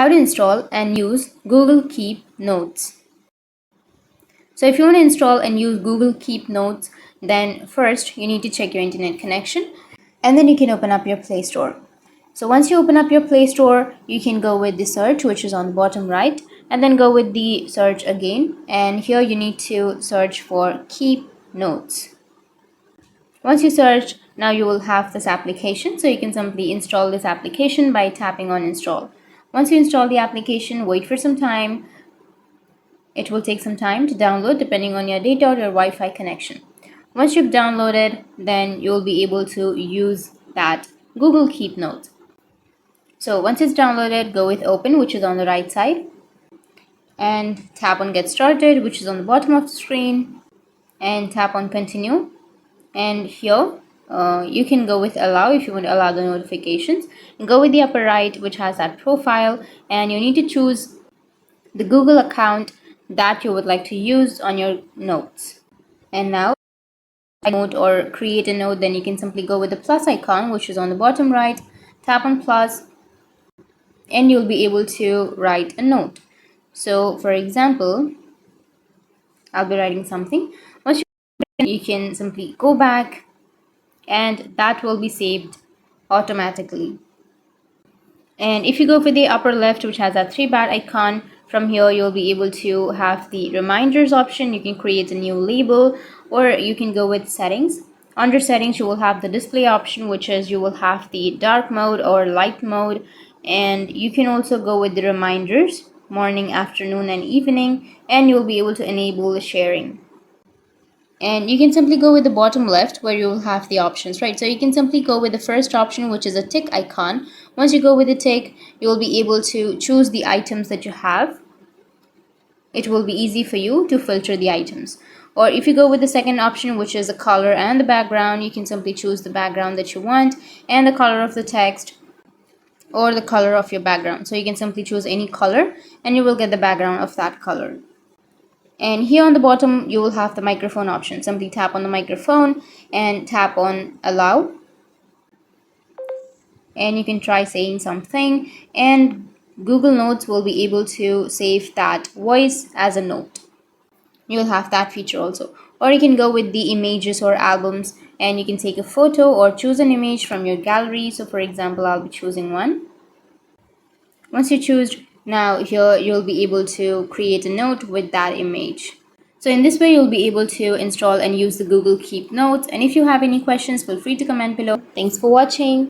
to install and use Google Keep Notes. So if you want to install and use Google Keep Notes, then first you need to check your internet connection, and then you can open up your Play Store. So once you open up your Play Store, you can go with the search, which is on the bottom right, and then go with the search again, and here you need to search for Keep Notes. Once you search, now you will have this application, so you can simply install this application by tapping on install. Once you install the application, wait for some time. It will take some time to download depending on your data or your Wi-Fi connection. Once you've downloaded, then you'll be able to use that Google Keep Notes. So once it's downloaded, go with open, which is on the right side, and tap on get started, which is on the bottom of the screen, and tap on continue. And here you can go with allow if you want to allow the notifications. Go with the upper right, which has that profile, and you need to choose the Google account that you would like to use on your notes. And now note or create a note, then you can simply go with the plus icon, which is on the bottom right, tap on plus, and you'll be able to write a note. So for example, I'll be writing something. Once you can simply go back, and that will be saved automatically. And if you go for the upper left, which has that 3-bar icon, from here you'll be able to have the reminders option. You can create a new label, or you can go with settings. Under settings, you will have the display option, which is you will have the dark mode or light mode, and you can also go with the reminders, morning, afternoon, and evening, and you'll be able to enable the sharing. And you can simply go with the bottom left, where you will have the options, right? So you can simply go with the first option, which is a tick icon. Once you go with the tick, you will be able to choose the items that you have. It will be easy for you to filter the items. Or if you go with the second option, which is the color and the background, you can simply choose the background that you want and the color of the text or the color of your background. So you can simply choose any color and you will get the background of that color. And here on the bottom, you will have the microphone option. Simply tap on the microphone and tap on allow. And you can try saying something, and Google Notes will be able to save that voice as a note. You'll have that feature also. Or you can go with the images or albums, and you can take a photo or choose an image from your gallery. So for example, I'll be choosing one. Once you choose, now here you'll be able to create a note with that image. So in this way, you'll be able to install and use the Google Keep Notes. And if you have any questions, feel free to comment below. Thanks for watching.